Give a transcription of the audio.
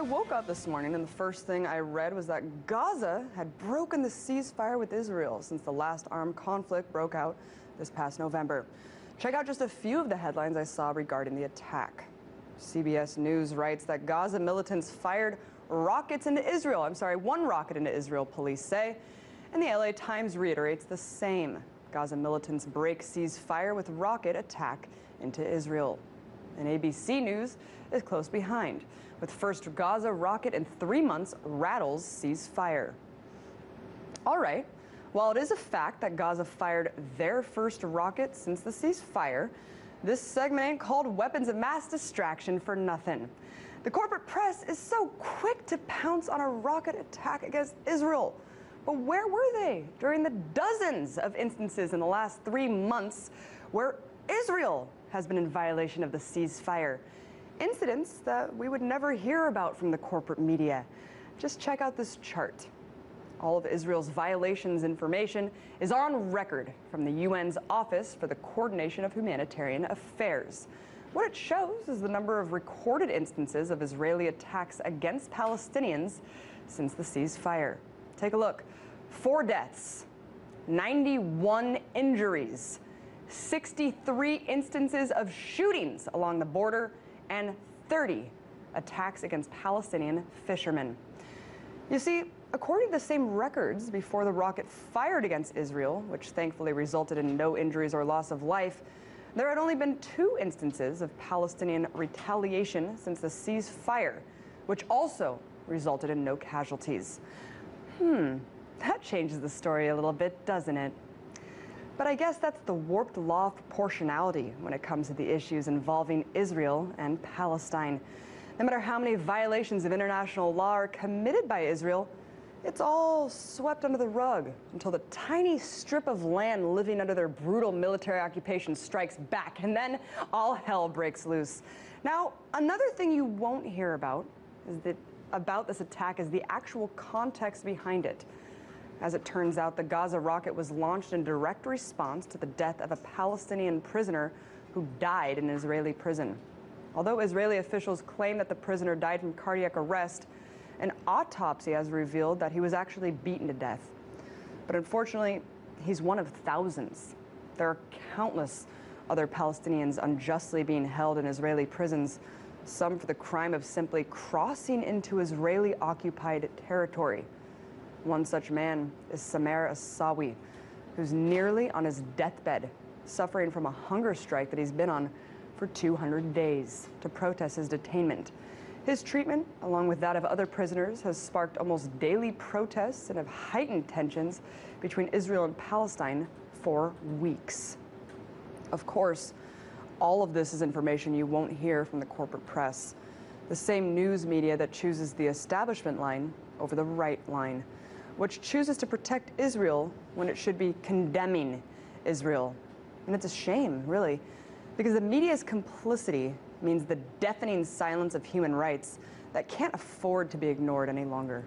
I woke up this morning and the first thing I read was that Gaza had broken the ceasefire with Israel since the last armed conflict broke out this past November. Check out just a few of the headlines I saw regarding the attack. CBS News writes that Gaza militants fired rockets into Israel. One rocket into Israel, police say. And the LA Times reiterates the same. Gaza militants break ceasefire with rocket attack into Israel. And ABC News is close behind, with first Gaza rocket in 3 months rattles ceasefire. All right, while it is a fact that Gaza fired their first rocket since the ceasefire, this segment ain't called weapons of mass distraction for nothing. The corporate press is so quick to pounce on a rocket attack against Israel. But where were they during the dozens of instances in the last 3 months where Israel has been in violation of the ceasefire? Incidents that we would never hear about from the corporate media. Just check out this chart. All of Israel's violations information is on record from the UN's Office for the Coordination of Humanitarian Affairs. What it shows is the number of recorded instances of Israeli attacks against Palestinians since the ceasefire. Take a look. 4 deaths, 91 injuries, 63 instances of shootings along the border, and 30 attacks against Palestinian fishermen. You see, according to the same records, before the rocket fired against Israel, which thankfully resulted in no injuries or loss of life, there had only been 2 instances of Palestinian retaliation since the ceasefire, which also resulted in no casualties. That changes the story a little bit, doesn't it? But I guess that's the warped law of proportionality when it comes to the issues involving Israel and Palestine. No matter how many violations of international law are committed by Israel, it's all swept under the rug until the tiny strip of land living under their brutal military occupation strikes back, and then all hell breaks loose. Now, another thing you won't hear about this attack is the actual context behind it. As it turns out, the Gaza rocket was launched in direct response to the death of a Palestinian prisoner who died in an Israeli prison. Although Israeli officials claim that the prisoner died from cardiac arrest, an autopsy has revealed that he was actually beaten to death. But unfortunately, he's one of thousands. There are countless other Palestinians unjustly being held in Israeli prisons, some for the crime of simply crossing into Israeli-occupied territory. One such man is Samer Asawi, who's nearly on his deathbed, suffering from a hunger strike that he's been on for 200 days to protest his detainment. His treatment, along with that of other prisoners, has sparked almost daily protests and have heightened tensions between Israel and Palestine for weeks. Of course, all of this is information you won't hear from the corporate press, the same news media that chooses the establishment line over the right line, which chooses to protect Israel when it should be condemning Israel. And it's a shame, really, because the media's complicity means the deafening silence of human rights that can't afford to be ignored any longer.